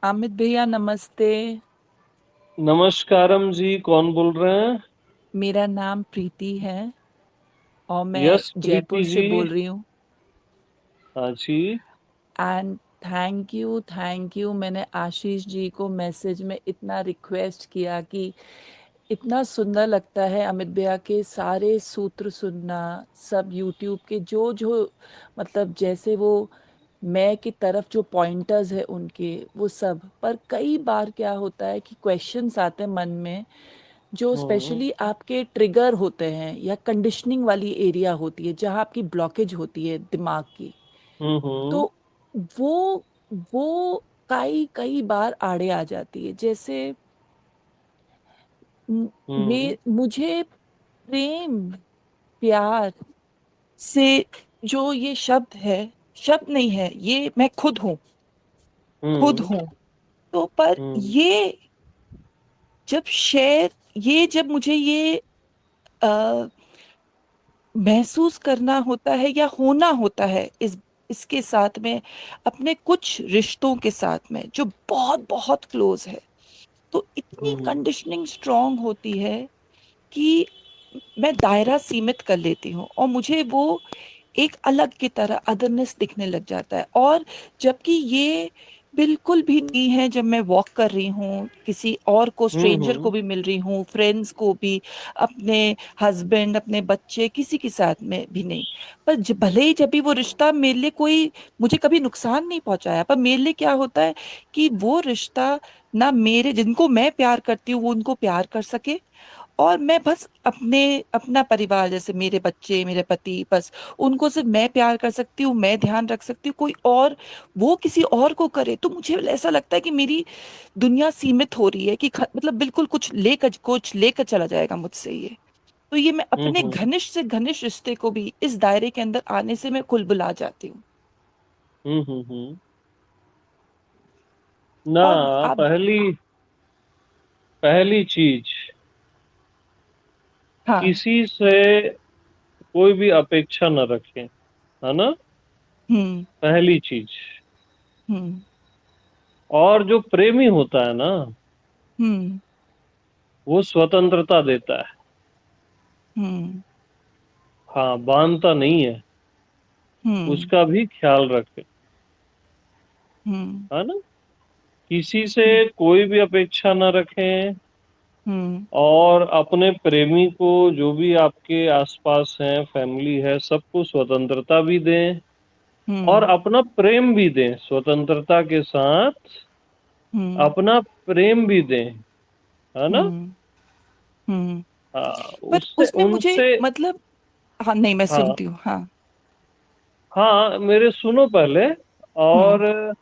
अमित भैया नमस्ते। नमस्कारम जी, कौन बोल रहे हैं? मेरा नाम प्रीति है और मैं यस जयपुर प्रीति से जी। बोल रही हूँ। हाँ जी। एंड थैंक यू मैंने आशीष जी को मैसेज में इतना रिक्वेस्ट किया कि इतना सुंदर लगता है अमित भैया के सारे सूत्र सुनना। सब यूट्यूब के जो जो मतलब जैसे वो मैं की तरफ जो पॉइंटर्स है उनके वो सब पर कई बार क्या होता है कि क्वेश्चंस आते हैं मन में जो हम्म स्पेशली आपके ट्रिगर होते हैं या कंडीशनिंग वाली एरिया होती है जहाँ आपकी ब्लॉकेज होती है दिमाग की। हम्म तो वो वो कई कई बार आड़े आ जाती है। जैसे हम्म मुझे प्रेम प्यार से जो ये शब्द है, शब्द नहीं है, ये मैं खुद हम्म हूँ। तो पर हम्म ये जब शेर ये जब मुझे ये महसूस करना होता है या होना होता है इसके साथ में अपने कुछ रिश्तों के साथ में जो बहुत बहुत क्लोज है, तो इतनी हम्म कंडीशनिंग स्ट्रांग होती है कि मैं दायरा सीमित कर लेती हूँ और मुझे वो एक अलग की तरह अदरनेस दिखने लग जाता है। और जबकि ये बिल्कुल भी नहीं है जब मैं वॉक कर रही हूँ किसी और को, स्ट्रेंजर को हम्म भी मिल रही हूँ, फ्रेंड्स को भी, अपने हस्बैंड, अपने बच्चे, किसी के साथ में भी नहीं। पर भले ही जब भी वो रिश्ता मेरे लिए कोई मुझे कभी नुकसान नहीं पहुंचाया, पर मेरे लिए क्या होता है कि वो रिश्ता ना मेरे जिनको मैं प्यार करती हूँ वो उनको प्यार कर सके, और मैं बस अपने अपना परिवार जैसे मेरे बच्चे, मेरे पति, बस उनको सिर्फ मैं प्यार कर सकती हूँ, मैं ध्यान रख सकती हूँ। कोई और वो किसी और को करे तो मुझे ऐसा लगता है कि मेरी दुनिया सीमित हो रही है कि मतलब बिल्कुल कुछ लेकर चला जाएगा मुझसे ये। तो ये मैं अपने हम्म घनिष्ठ से घनिष्ठ रिश्ते को भी इस दायरे के अंदर आने से मैं कुलबुला जाती हूँ। हम्म। ना, और आप। पहली पहली चीज, हाँ। किसी से कोई भी अपेक्षा न रखें, है ना? हम्म। पहली चीज। हम्म। और जो प्रेमी होता है ना, हम्म। वो स्वतंत्रता देता है। हम्म। हाँ, बांधता नहीं है। हम्म। उसका भी ख्याल रखे, हम्म। है ना? किसी से हम्म। कोई भी अपेक्षा न रखें। हम्म। और अपने प्रेमी को, जो भी आपके आसपास हैं, फैमिली है, सबको स्वतंत्रता भी दें और हम्म। अपना प्रेम भी दें। स्वतंत्रता के साथ हम्म। अपना प्रेम भी दें, है ना? हम्म। हम्म। हाँ, पर उससे उसमें मुझे उनसे। मतलब, हाँ नहीं मैं हाँ सुनती हूँ, हाँ। हाँ, मेरे सुनो पहले। हम्म। और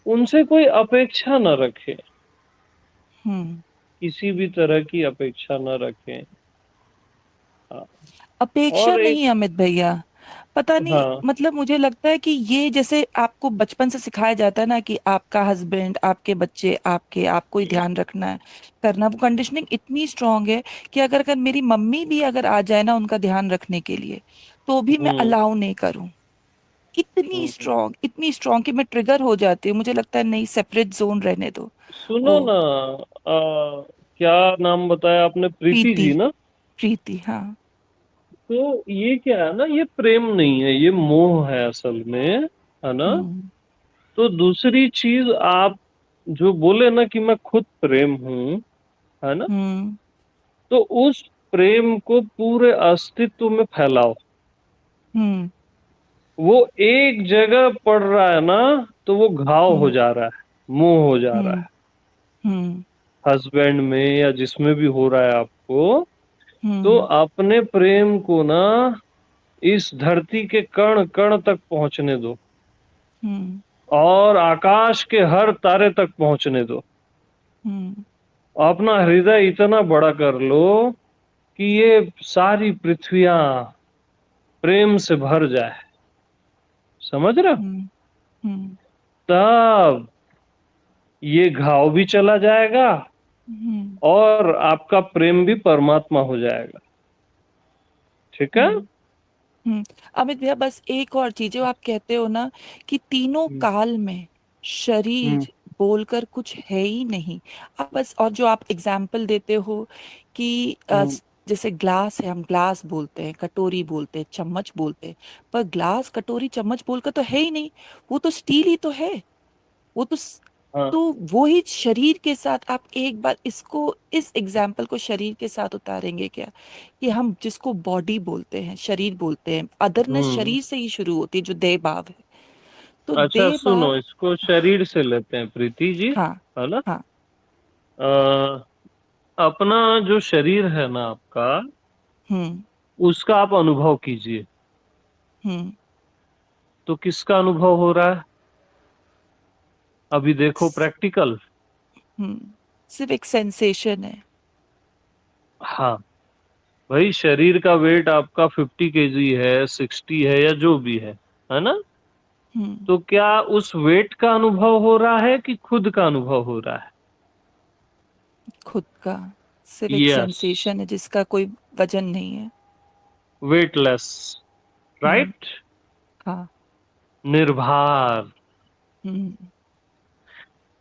उनसे कोई अपेक्षा न रखें, हम्म। किसी भी तरह की अपेक्षा न रखें। हाँ। अपेक्षा और एक। नहीं अमित भैया, पता नहीं हाँ। मतलब मुझे लगता है कि ये जैसे आपको बचपन से सिखाया जाता है ना कि आपका हस्बैंड, आपके बच्चे, आपको ही ध्यान रखना है, करना, वो कंडीशनिंग इतनी स्ट्रांग है कि अगर मेरी मम्मी भी अगर आ जाए ना उनका ध्यान रखने के लिए तो भी मैं हम्म अलाउ नहीं करूं। हम्म। इतनी स्ट्रांग कि मैं ट्रिगर हो जाती हूँ, मुझे लगता है नहीं, सेपरेट जोन रहने दो। सुनो वो ना। क्या नाम बताया आपने? प्रीति प्रीति। जी ना? प्रीति, हाँ। तो ये क्या है ना, ये प्रेम नहीं है, ये मोह है असल में, है ना? हम्म। तो दूसरी चीज, आप जो बोले ना कि मैं खुद प्रेम हूँ, है ना? हम्म। तो उस प्रेम को पूरे अस्तित्व में फैलाओ। हम्म। वो एक जगह पड़ रहा है ना, तो वो घाव हो हम्म। जा रहा है, मोह हो जा रहा हम्म। है। हम्म। हस्बैंड में या जिसमें भी हो रहा है आपको, तो हम्म। अपने प्रेम को ना इस धरती के कण कण तक पहुंचने दो हम्म। और आकाश के हर तारे तक पहुंचने दो। हम्म। अपना हृदय इतना बड़ा कर लो कि ये सारी पृथ्वियां प्रेम से भर जाए। समझ रहे हो? हम्म। हम्म। तब ये घाव भी चला जाएगा हम्म। और आपका प्रेम भी परमात्मा हो जाएगा। ठीक है? हम्म। हम्म। अमित भैया बस एक और चीज, जो आप कहते हो ना कि तीनों हम्म काल में शरीर, हम्म बोलकर कुछ है ही नहीं। आप बस, और जो आप एग्जाम्पल देते हो कि हम्म, जैसे ग्लास है, हम ग्लास बोलते हैं, कटोरी बोलते हैं, चम्मच बोलते हैं, पर ग्लास कटोरी चम्मच बोलकर तो है ही नहीं। वो तो स्टील ही तो है। वो तो हाँ। तो वो ही शरीर के साथ आप एक बार इसको, इस एग्जाम्पल को शरीर के साथ उतारेंगे क्या? कि हम जिसको बॉडी बोलते हैं, शरीर बोलते हैं, अदरनेस हम्म। शरीर से ही शुरू होती है, जो देह भाव है। तो अच्छा देह सुनो, भाव। इसको शरीर से लेते हैं प्रीति जी, हाँ। है ना? हाँ। अपना जो शरीर है ना आपका, हम्म। उसका आप अनुभव कीजिए। हम्म। तो किसका अनुभव हो रहा है? अभी देखो स- प्रैक्टिकल। सिर्फ एक सेंसेशन है। हाँ, भाई शरीर का वेट आपका 50 केजी है, 60 है, या जो भी है ना? हम्म। तो क्या उस वेट का अनुभव हो रहा है कि खुद का अनुभव हो रहा है? खुद का। सिर्फ एक यस, सेंसेशन है जिसका कोई वजन नहीं है। वेटलेस, हम्म। राइट, हाँ। निर्भार। हम्म।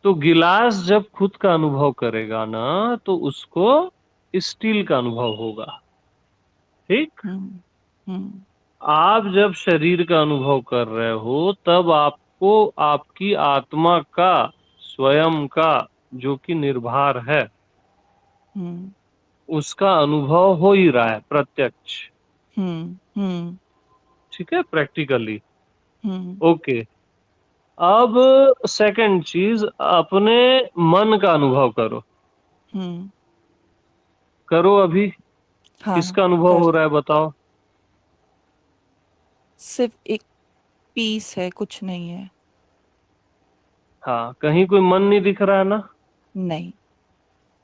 तो गिलास जब खुद का अनुभव करेगा ना, तो उसको स्टील का अनुभव होगा, ठीक। हम्म। हम्म। आप जब शरीर का अनुभव कर रहे हो, तब आपको आपकी आत्मा का, स्वयं का, जो कि निर्भर है, हम्म। उसका अनुभव हो ही रहा है, प्रत्यक्ष। हम्म। हम्म। ठीक है, प्रैक्टिकली। हम्म। ओके। अब सेकंड चीज, अपने मन का अनुभव करो। हम्म। करो अभी। हाँ। किसका अनुभव कर। हो रहा है बताओ? सिर्फ एक पीस है, कुछ नहीं है। हाँ, कहीं कोई मन नहीं दिख रहा है ना? नहीं।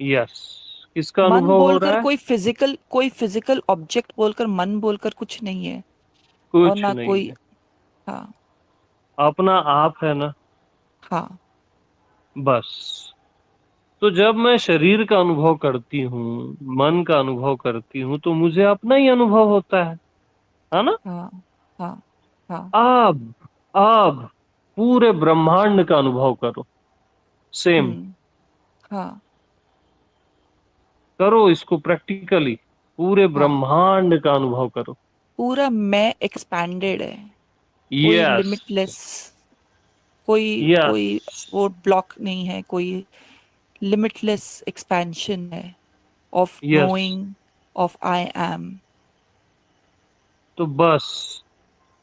यस। किसका मन अनुभव हो बोलकर रहा है? कोई फिजिकल ऑब्जेक्ट बोलकर मन बोलकर कुछ नहीं है। और कुछ ना नहीं कोई। है। हाँ। अपना आप है ना? हाँ। बस। तो जब मैं शरीर का अनुभव करती हूँ, मन का अनुभव करती हूँ, तो मुझे अपना ही अनुभव होता है ना? हाँ। हाँ। हाँ। अब पूरे ब्रह्मांड का अनुभव करो। सेम। हम्म। हाँ। करो इसको प्रैक्टिकली। पूरे हाँ। ब्रह्मांड का अनुभव करो। पूरा मैं एक्सपैंडेड है। कोई यस, लिमिटलेस। कोई यस, कोई वो ब्लॉक नहीं है कोई। लिमिटलेस एक्सपेंशन है। Of yes. Knowing. Of I am. तो बस,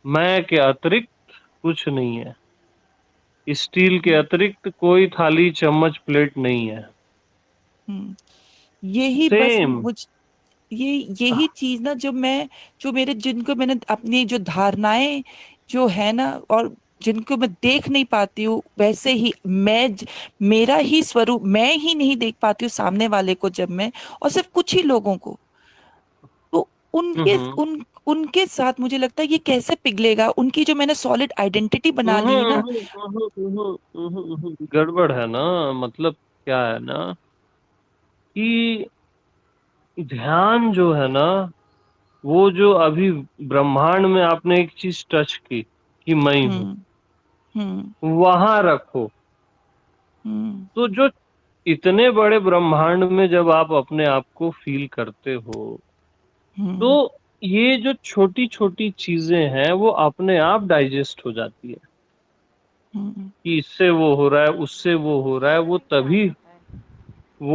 मैं के अतिरिक्त कुछ नहीं है। स्टील के अतिरिक्त कोई थाली चम्मच प्लेट नहीं है। हम्म। यही बस सेम। ये यही चीज ना, जो मेरे, जिनको मैंने अपनी जो धारणाएं जो है ना, और जिनको मैं देख नहीं पाती हूँ, वैसे ही मेरा ही स्वरूप मैं ही नहीं देख पाती हूँ सामने वाले को, जब मैं, और सिर्फ कुछ ही लोगों को, तो हम्म, उनके साथ मुझे लगता है ये कैसे पिघलेगा, उनकी जो मैंने सॉलिड आइडेंटिटी बना ली है ना। गड़बड़ है ना। मतलब क्या है ना, कि ध्यान जो है ना, वो जो अभी ब्रह्मांड में आपने एक चीज टच की कि मैं हूं, हम्म। हम्म। वहां रखो। हम्म। तो जो इतने बड़े ब्रह्मांड में जब आप अपने आप को फील करते हो, तो हम्म। ये जो छोटी छोटी चीजें हैं वो अपने आप डाइजेस्ट हो जाती है। हम्म। कि इससे वो हो रहा है, उससे वो हो रहा है, वो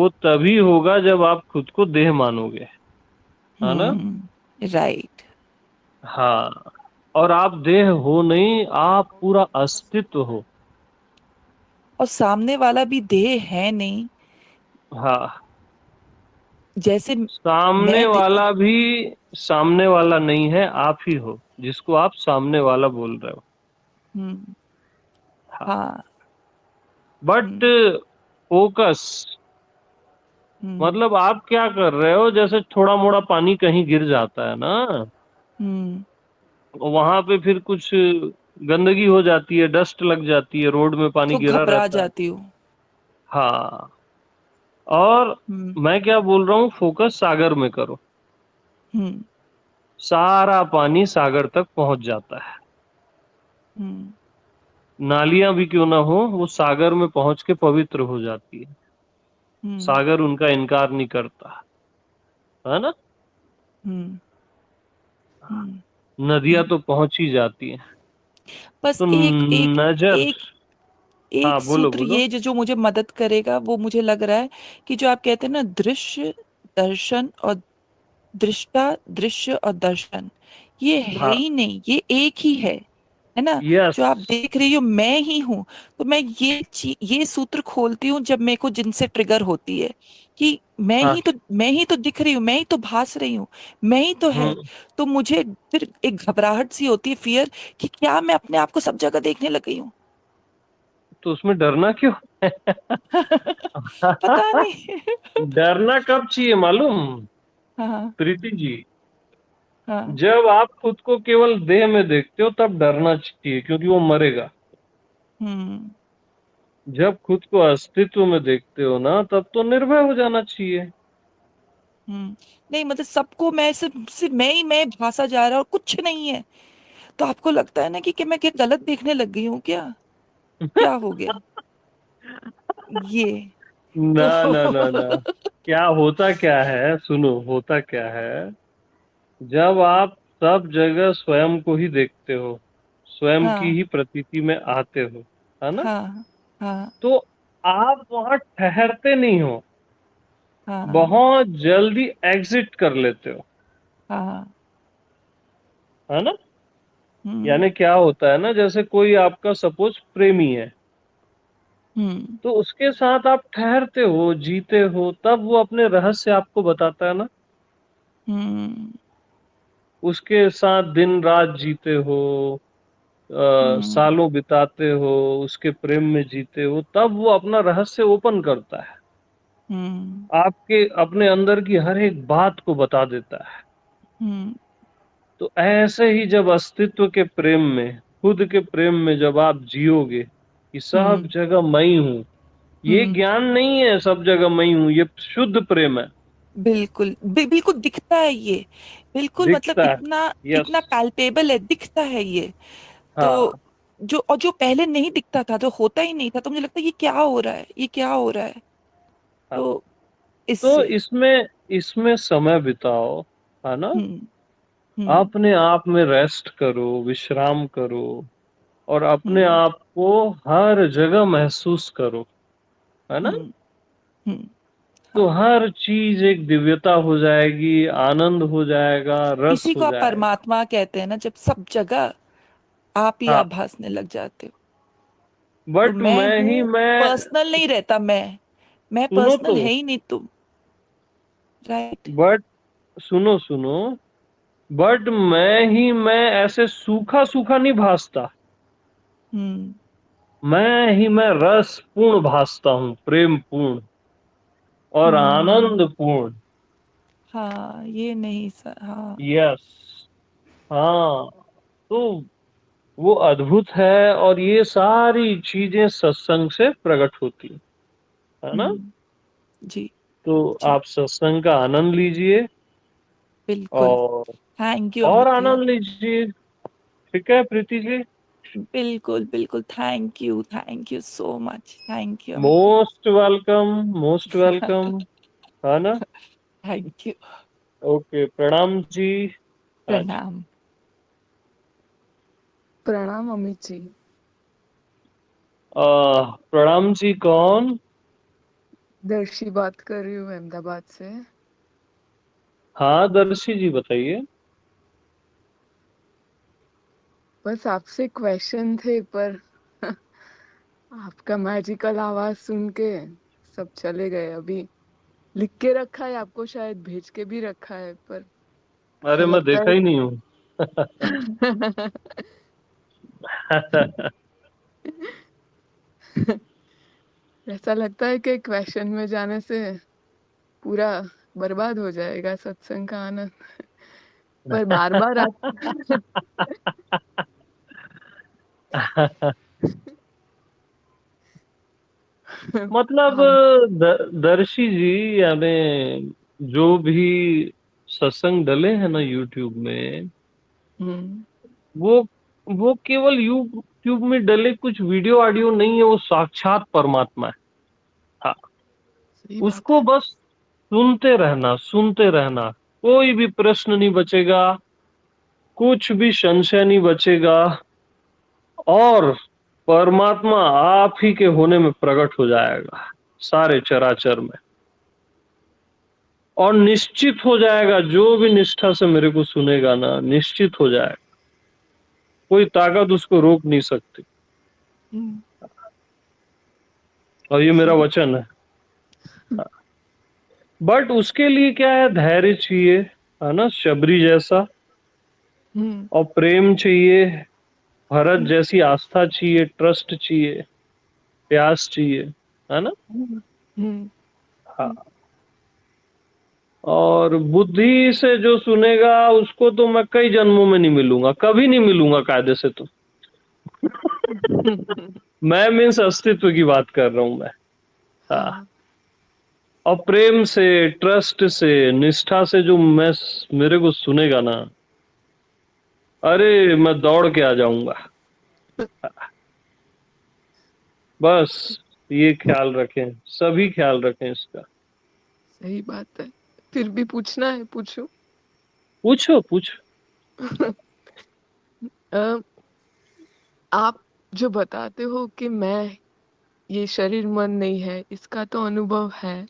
तभी होगा जब आप खुद को देह मानोगे, है ना? राइट। हाँ। और आप देह हो नहीं, आप पूरा अस्तित्व हो। और सामने वाला भी देह है नहीं। हाँ, जैसे सामने मैं वाला भी सामने वाला नहीं है, आप ही हो जिसको आप सामने वाला बोल रहे हो। हम्म। हाँ। हाँ। But hmm. फोकस, हम्म। मतलब आप क्या कर रहे हो, जैसे थोड़ा मोड़ा पानी कहीं गिर जाता है ना, हम्म। वहां पे फिर कुछ गंदगी हो जाती है, डस्ट लग जाती है, रोड में पानी तो गिरा घबरा रहता है। जाती हूँ। हाँ। और हम्म। मैं क्या बोल रहा हूँ, फोकस सागर में करो। हम्म। सारा पानी सागर तक पहुंच जाता है। हम्म। नालियां भी क्यों ना हो, वो सागर में पहुंच के पवित्र हो जाती है। हम्म। सागर उनका इनकार नहीं करता, है ना। हम्म। हम्म। नदियां हम्म। तो पहुंच ही जाती हैं। बस तो एक एक नजर। एक हाँ, एक बोलो सूत्र बोलो। ये जो जो मुझे मदद करेगा, वो मुझे लग रहा है कि जो आप कहते हैं ना, दृश्य, दर्शन और दृष्टा, दृश्य और दर्शन, ये है हाँ। ही नहीं, ये एक ही है ना। यस। जो आप देख रही हो मैं ही हूं। तो मैं ये सूत्र खोलती हूँ जब मेरे को जिनसे ट्रिगर होती है कि हाँ। मैं ही तो दिख रही हूँ, मैं ही तो भास रही हूँ, मैं ही तो है। हम्म। तो मुझे फिर एक घबराहट सी होती है, फियर, कि क्या मैं अपने आप को सब जगह देखने लग गई हूँ। तो उसमें डरना क्यों? पता नहीं। डरना कब चाहिए मालूम, हाँ। प्रीति जी? हाँ। जब आप खुद को केवल देह में देखते हो तब डरना चाहिए, क्योंकि वो मरेगा। हम्म। जब खुद को अस्तित्व में देखते हो ना, तब तो निर्भय हो जाना चाहिए। हम्म। नहीं मतलब सबको मैं सिर्फ सिर्फ मैं ही मैं भासा जा रहा और कुछ नहीं है। तो आपको लगता है ना कि मैं क्या गलत देखने लग गई हूँ क्या? क्या हो गया ये? ना तो ना ना ना। क्या होता क्या है, सुनो, होता क्या है। जब आप सब जगह स्वयं को ही देखते हो, स्वयं की हाँ। ही प्रतीति में आते हो, है ना, हाँ। हाँ। तो आप वहां ठहरते नहीं हो, हाँ। बहुत जल्दी एग्जिट कर लेते हो, हाँ। है ना। हम्म। यानी क्या होता है ना, जैसे कोई आपका सपोज प्रेमी है, हम्म। तो उसके साथ आप ठहरते हो, जीते हो, तब वो अपने रहस्य आपको बताता है ना। हम्म। उसके साथ दिन रात जीते हो, हम्म। सालों बिताते हो, उसके प्रेम में जीते हो, तब वो अपना रहस्य ओपन करता है, हम्म। आपके अपने अंदर की हर एक बात को बता देता है। हम्म। तो ऐसे ही जब अस्तित्व के प्रेम में, खुद के प्रेम में जब आप जियोगे कि सब हम्म। जगह मैं ही हूँ, ये हम्म। ज्ञान नहीं है सब जगह मैं ही हूँ, ये शुद्ध प्रेम है। बिल्कुल बिल्कुल दिखता है ये। बिल्कुल मतलब दिखता है। इतना यस। इतना पैल्पेबल है, दिखता है ये। तो हाँ। जो पहले नहीं दिखता था, जो होता ही नहीं था, तो मुझे लगता है ये क्या हो रहा है, ये क्या हो रहा है। हाँ। तो तो इससे। इसमें इसमें समय बिताओ, है ना। हम्म। हम्म। अपने आप में रेस्ट करो, विश्राम करो, और अपने हम्म। आप को हर जगह महसूस करो, है ना। हम्म। हम्म। तो हाँ। हर चीज एक दिव्यता हो जाएगी, आनंद हो जाएगा, रस इसी को हो आप जाएगा। परमात्मा कहते हैं ना, जब सब जगह आप ही हाँ। आप भासने लग जाते हो। तो बट मैं मैं ही हूँ, मैं। पर्सनल नहीं रहता मैं सुनो पर्सनल तो। है ही नहीं तुम। राइट। बट सुनो सुनो। बट मैं ऐसे सूखा सूखा नहीं भासता। हम्म। मैं रस पूर्ण भासता हूँ, प्रेम पूर्ण और हम्म। आनंद पूर्ण। हाँ ये नहीं सर, हाँ। यस। हाँ। तो वो अद्भुत है, और ये सारी चीजें सत्संग से प्रकट होती है ना। हम्म। जी। तो जी। आप सत्संग का आनंद लीजिए, बिल्कुल। और थैंक यू और अमित भैया। आनंद लीजिए। ठीक है प्रीति जी। बिल्कुल बिल्कुल, thank you so much, thank you Amit भैया। मोस्ट वेलकम, मोस्ट वेलकम, है ना। Thank you. ओके, प्रणाम जी। हाँ जी। प्रणाम। प्रणाम अमित जी। प्रणाम जी कौन? दर्शी बात कर रही हूँ अहमदाबाद से। हाँ दर्शी जी, बताइए। बस आपसे क्वेश्चन थे, पर आपका मैजिकल आवाज सुन के सब चले गए। अभी लिख के रखा है, आपको शायद भेज के भी रखा है, पर ऐसा अरे मैं लगता देखा ही नहीं हूँ। है ऐसा लगता है कि क्वेश्चन में जाने से पूरा बर्बाद हो जाएगा सत्संग का आनंद। पर बार बार आप मतलब हम दर्शी जी, यानी जो भी सत्संग डले हैं ना यूट्यूब में, हम्म वो केवल यूट्यूब में डले कुछ वीडियो ऑडियो नहीं है, वो साक्षात परमात्मा है। हाँ, सही बात उसको है। बस सुनते रहना, कोई भी प्रश्न नहीं बचेगा, कुछ भी संशय नहीं बचेगा, और परमात्मा आप ही के होने में प्रकट हो जाएगा सारे चराचर में, और निश्चित हो जाएगा। जो भी निष्ठा से मेरे को सुनेगा ना, निश्चित हो जाएगा, कोई ताकत उसको रोक नहीं सकती। हम्म, और ये मेरा सही। वचन है। बट उसके लिए क्या है, धैर्य चाहिए, है ना, शबरी जैसा, हम्म और प्रेम चाहिए, भरत हम्म जैसी आस्था चाहिए, ट्रस्ट चाहिए, प्यास चाहिए, है ना। हम्म हम्म हम्म, हाँ, और बुद्धि से जो सुनेगा उसको तो मैं कई जन्मों में नहीं मिलूंगा, कभी नहीं मिलूंगा कायदे से तो। मैं मीन्स अस्तित्व की बात कर रहा हूं मैं। हाँ, हाँ। और प्रेम से, ट्रस्ट से, निष्ठा से जो मेरे को सुनेगा ना, अरे मैं दौड़ के आ जाऊंगा। बस ये ख्याल रखें, सभी ख्याल रखें इसका। सही बात है। फिर भी पूछना है, पूछो। पूछो पूछो। अ, आप जो बताते हो कि मैं, ये शरीर मन नहीं है, इसका तो अनुभव है।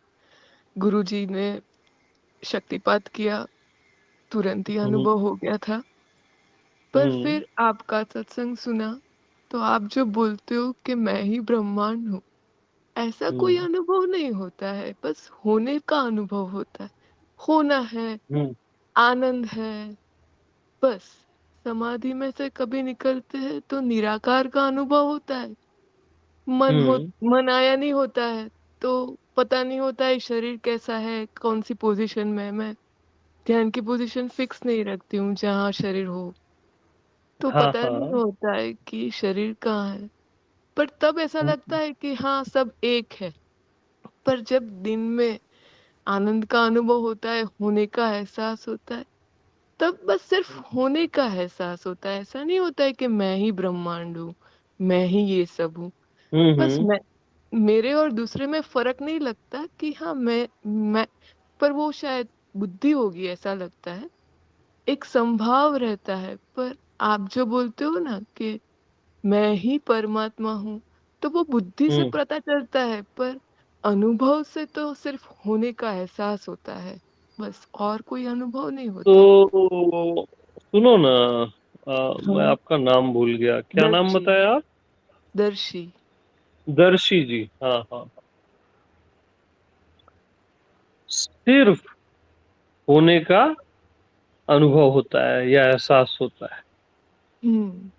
गुरुजी ने शक्तिपात किया, तुरंत ही हम्म अनुभव हो गया था। पर हम्म फिर आपका सत्संग सुना, तो आप जो बोलते हो कि मैं ही ब्रह्मांड हूँ, ऐसा कोई हम्म अनुभव नहीं होता है, बस होने का अनुभव होता है। होना है, हम्म आनंद है, बस। समाधि में से कभी निकलते हैं तो निराकार का अनुभव होता है। हम्म मन आया नहीं होता है, तो पता नहीं होता है शरीर कैसा है, कौन सी पोजीशन में है। मैं ध्यान की पोजीशन फिक्स नहीं रखती हूँ जहाँ शरीर हो, तो हाँ पता नहीं हाँ। होता है कि शरीर कहाँ है। पर तब ऐसा लगता है कि हाँ, सब एक है। पर जब दिन में आनंद का अनुभव होता है, होने का एहसास होता है, तब बस सिर्फ होने का एहसास होता है। ऐसा नहीं होता है कि मैं ही ब्रह्मांड हूँ, मैं ही ये सब हूँ। बस हम्म। मैं, मेरे और दूसरे में फर्क नहीं लगता कि हाँ, मैं। पर वो शायद बुद्धि होगी, ऐसा लगता है। एक संभाव रहता है। पर आप जो बोलते हो ना कि मैं ही परमात्मा हूँ, तो वो बुद्धि से हम्म। पता चलता है, पर अनुभव से तो सिर्फ होने का एहसास होता है, बस। और कोई अनुभव नहीं होता है। तो सुनो ना, मैं हाँ। आपका नाम भूल गया, क्या नाम दर्शी। बताया आप? दर्शी। दर्शी जी, हाँ हाँ। सिर्फ होने का अनुभव होता है या एहसास होता है, हम्म।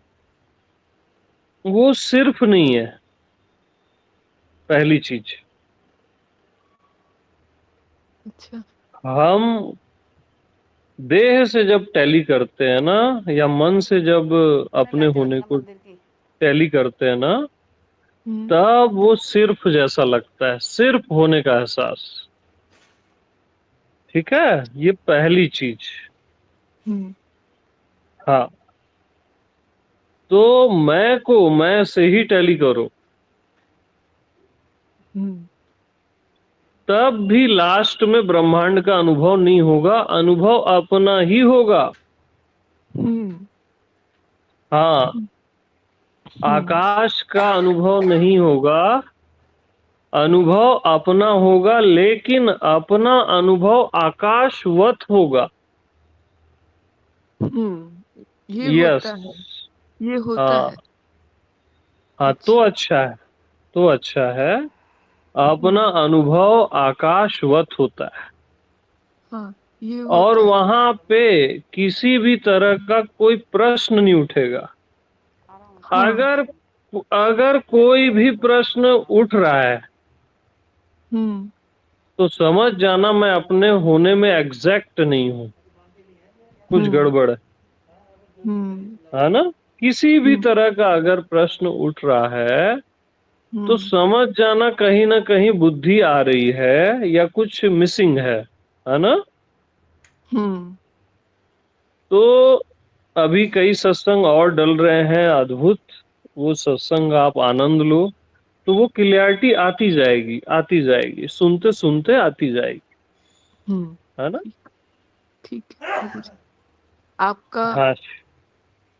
वो सिर्फ नहीं है, पहली चीज। अच्छा। हम देह से जब टैली करते हैं ना, या मन से जब अपने होने को टैली करते हैं ना, हम्म तब वो सिर्फ जैसा लगता है, सिर्फ होने का एहसास। ठीक है, ये पहली चीज। हम्म हाँ, तो मैं से ही टैली करो, हम्म तब भी लास्ट में ब्रह्मांड का अनुभव नहीं होगा, अनुभव अपना ही होगा। हम्म हाँ, हम्म आकाश का अनुभव नहीं होगा, अनुभव अपना होगा, लेकिन अपना अनुभव आकाशवत होगा। ये यस। होता है, ये होता हाँ है। हाँ, तो अच्छा। अच्छा है, तो अच्छा है। अपना हम्म अनुभव आकाशवत होता है, हाँ, ये और होता है। वहां पे किसी भी तरह का कोई प्रश्न नहीं उठेगा। हाँ। अगर अगर कोई भी प्रश्न उठ रहा है, हम्म तो समझ जाना मैं अपने होने में एग्जैक्ट नहीं हूँ, कुछ हम्म गड़बड़ हम्म है ना। किसी भी हम्म तरह का अगर प्रश्न उठ रहा है, तो हम्म समझ जाना कहीं ना कहीं बुद्धि आ रही है या कुछ मिसिंग है ना। हम्म तो अभी कई सत्संग और डल रहे हैं, अद्भुत, वो सत्संग आप आनंद लो, तो वो क्लियरिटी आती जाएगी, आती जाएगी, सुनते सुनते आती जाएगी, है ना। ठीक ठीक है प्रभु जी। आपका हाँ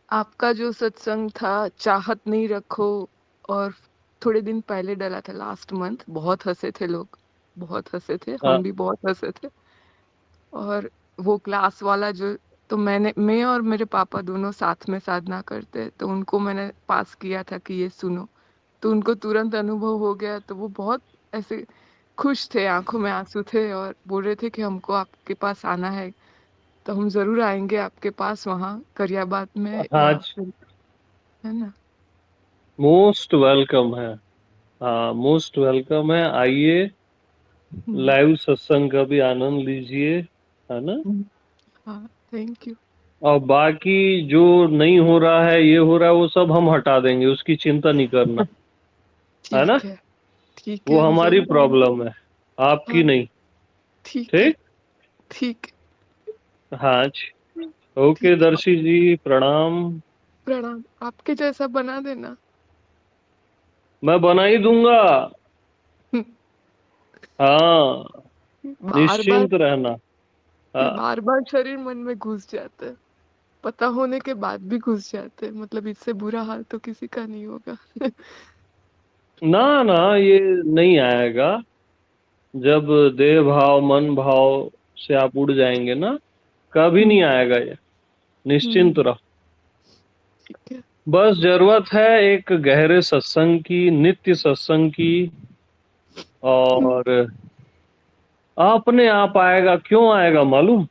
आपका जो सत्संग था चाहत नहीं रखो, और थोड़े दिन पहले डला था, लास्ट मंथ, बहुत हंसे थे लोग, बहुत हंसे थे, हाँ हम भी बहुत हंसे थे। और वो क्लास वाला जो, तो मैं और मेरे पापा दोनों साथ में साधना करते, तो उनको मैंने पास किया था कि ये सुनो, तो उनको तुरंत अनुभव हो गया, तो वो बहुत ऐसे खुश थे, आंखों में आंसू थे, और बोल रहे थे कि हमको आपके पास आना है, तो हम जरूर आएंगे आपके पास, वहाँ करियाबाद में, हाँ, या फिर, है ना। मोस्ट वेलकम है। हाँ, मोस्ट वेलकम है, आइए, हम्म, लाइव सत्संग का भी आनंद लीजिए, है ना। हम्म, हाँ, थैंक यू। और बाकी जो नहीं हो रहा है, ये हो रहा है, वो सब हम हटा देंगे, उसकी चिंता नहीं करना, है ना। ठीक है, ठीक है, वो हम हमारी जरूर आएंगे। प्रॉब्लम है, आपकी हाँ, नहीं। ठीक है, ठीक। ठीक हाँ जी। है, ओके ठीक है। दर्शी जी, प्रणाम। प्रणाम, आपके जैसा बना देना। मैं बना ही दूंगा। हाँ, बार बार, निश्चिंत रहना। फिर हाँ। बार बार शरीर मन में घुस जाता है, पता होने के बाद भी घुस जाते हैं, मतलब इससे बुरा हाल तो किसी का नहीं होगा। ना ना, ये नहीं आएगा। जब देह भाव मन भाव से आप उड़ जाएंगे ना, कभी नहीं हम्म, आएगा ये, निश्चिंत हम्म, रहो। ठीक है। बस जरूरत है एक गहरे सत्संग की, नित्य सत्संग की, हम्म, और अपने आप आएगा। क्यों आएगा मालूम?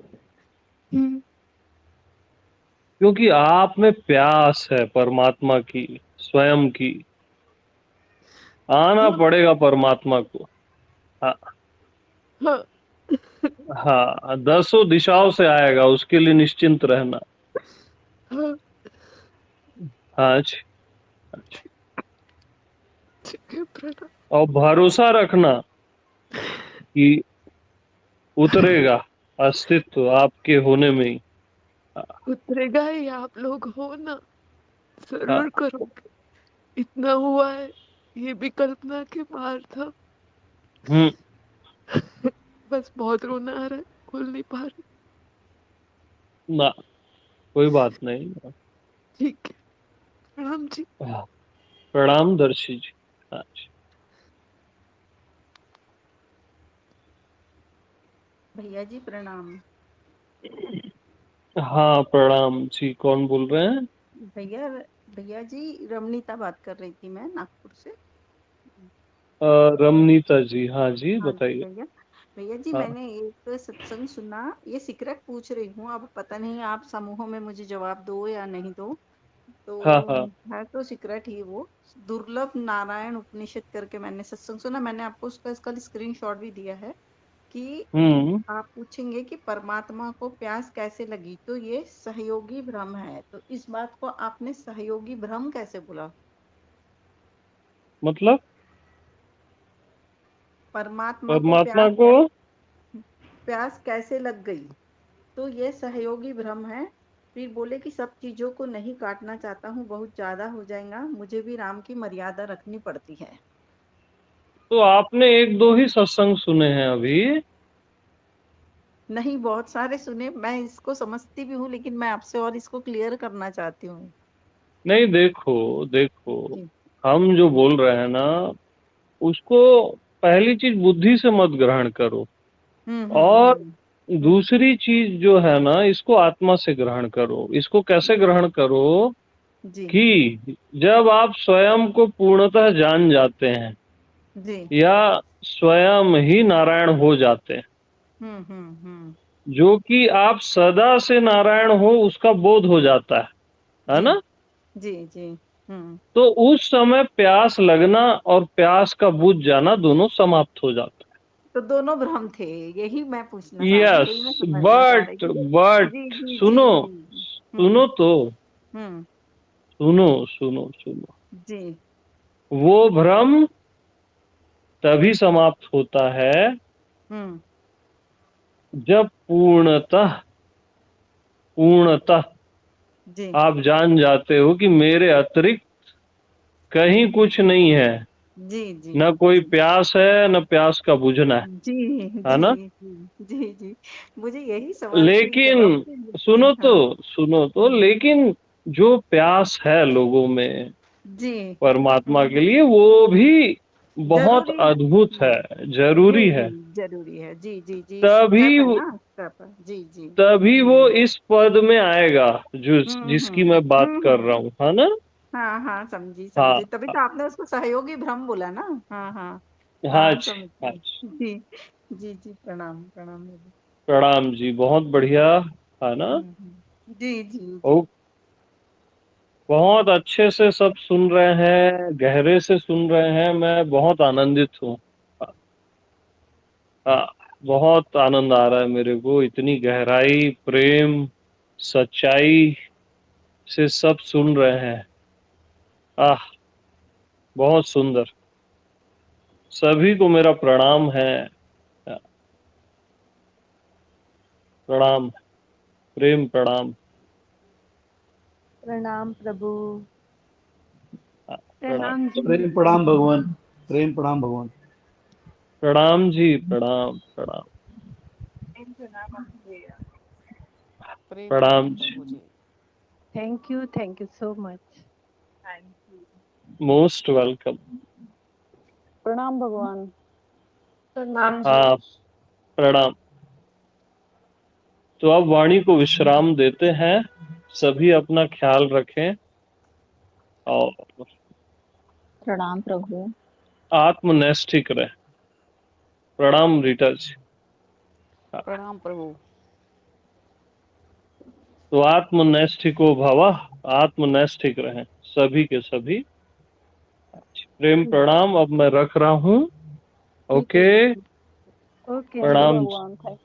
हम्म, क्योंकि आप में प्यास है परमात्मा की, स्वयं की। आना हाँ, पड़ेगा परमात्मा को। हाँ। हाँ, हाँ, दसों दिशाओं से आएगा, उसके लिए निश्चिंत रहना। हाँ, हाँ जी। अच्छा। ठीक है, प्रणाम। और भरोसा रखना कि उतरेगा अस्तित्व आपके होने में ही। उतरेगा ही, आप लोग हो ना, हाँ। जरूर करोगे। इतना हुआ है, ये भी कल्पना के बाहर था। हम्म। बस बहुत रोना आ रहा है, बोल नहीं पा रही। ना, कोई बात नहीं। ठीक है, प्रणाम जी। हाँ, प्रणाम दर्शी जी। हाँ जी। भैया जी प्रणाम। हाँ, प्रणाम जी, कौन बोल रहे हैं? भैया भैया जी, रमनीता बात कर रही थी मैं, नागपुर से। रमनीता जी, हाँ जी, हाँ जी बताइए। भैया। भैया जी, हाँ मैंने एक सत्संग सुना, ये सीक्रेट पूछ रही हूँ, अब पता नहीं आप समूह में मुझे जवाब दो या नहीं दो। हाँ तो हाँ। है तो सीक्रेट ही वो, दुर्लभ नारायण उपनिषद करके मैंने सत्संग सुना, मैंने आपको उसका इसका स्क्रीनशॉट भी दिया है कि हम्म। आप पूछेंगे कि परमात्मा को प्यास कैसे लगी, तो ये सहयोगी भ्रम है, तो इस बात को आपने सहयोगी भ्रम कैसे बोला? मतलब परमात्मा को परमात्मा प्यास को। प्यास कैसे लग गई, तो ये सहयोगी भ्रम है। फिर बोले कि सब चीजों को नहीं काटना चाहता हूँ, बहुत ज्यादा हो जाएगा, मुझे भी राम की मर्यादा रखनी पड़ती है। तो आपने एक दो ही सत्संग सुने हैं अभी। नहीं, बहुत सारे सुने, मैं इसको समझती भी हूँ, लेकिन मैं आपसे और इसको क्लियर करना चाहती हूँ। नहीं, देखो देखो, जी। हम जो बोल रहे हैं ना, उसको पहली चीज बुद्धि से मत ग्रहण करो, और हम्म। दूसरी चीज जो है ना, इसको आत्मा से ग्रहण करो। इसको कैसे ग्रहण करो? जी। कि जब आप स्वयं को पूर्णतः जान जाते हैं, जी। या स्वयं ही नारायण हो जाते हैं, हम्म। जो कि आप सदा से नारायण हो, उसका बोध हो जाता है जी। ना। जी। जी। हम्म। तो उस समय प्यास लगना और प्यास का बुझ जाना दोनों समाप्त हो जाता तो दोनों भ्रम थे, यही मैं पूछना है। चाह रही, यस, यही मैं समझना चाह रही बट थी। बट जी जी जी सुनो, जी। हम्म। सुनो तो, हम्म। सुनो सुनो सुनो। जी। वो भ्रम तभी समाप्त होता है हम्म। जब पूर्णतः, पूर्णतः जी। आप जान जाते हो कि मेरे अतिरिक्त कहीं कुछ नहीं है, जी जी न कोई जी प्यास है न प्यास का बुझना जी है ना। जी जी जी। मुझे यही सवाल के लेकिन जवाब के लिए जी सुनो तो, हाँ। सुनो तो, लेकिन जो प्यास है लोगों में जी परमात्मा के लिए, वो भी बहुत जरूरी है। अद्भुत है, जी जरूरी जी है। जरूरी है। जी जी जी, तभी स्टेप है ना, स्टेप है। जी जी। तभी वो इस पद में आएगा जो जिसकी मैं बात कर रहा हम्म। हूँ, है ना। हाँ हाँ, समझी हाँ समझी, तभी तो आपने उसको सहयोगी भ्रम बोला ना। हाँ हाँ हाँ हाँ, समझ हाँ। गई। जी जी जी, प्रणाम प्रणाम दीदी। प्रणाम जी, बहुत बढ़िया, है ना। जी जी जी। ओ, बहुत अच्छे से सब सुन रहे हैं, गहरे से सुन रहे हैं, मैं बहुत आनंदित हूँ। हाँ, बहुत आनंद आ रहा है मेरे को, इतनी गहराई, प्रेम, सच्चाई से सब सुन रहे हैं। आह, बहुत सुंदर। सभी को मेरा प्रणाम है, प्रणाम, प्रेम प्रणाम। प्रणाम प्रभु। प्रणाम, प्रणाम जी। प्रेम प्रणाम भगवान। प्रेम प्रणाम भगवान। प्रणाम जी, प्रणाम प्रणाम। प्रेम प्रणाम आपके। प्रेम प्रणाम प्रणाम जी, प्रभु जी। Thank you so much. Thank you. Most welcome. प्रणाम भगवान। प्रणाम जी। हाँ, प्रणाम। तो अब वाणी को विश्राम देते हैं, सभी अपना ख्याल रखें और प्रणाम प्रभु। आत्मनैष्ठिक रहे। प्रणाम रीटा जी। हाँ, प्रणाम प्रभु। तो आत्मनैष्ठिको भवः, आत्मनैष्ठिक रहे सभी के सभी। प्रेम प्रणाम, अब मैं रख रहा हूँ। ठीक है ओके, जी। ओके ओके जी। प्रणाम। भगवान, थैंक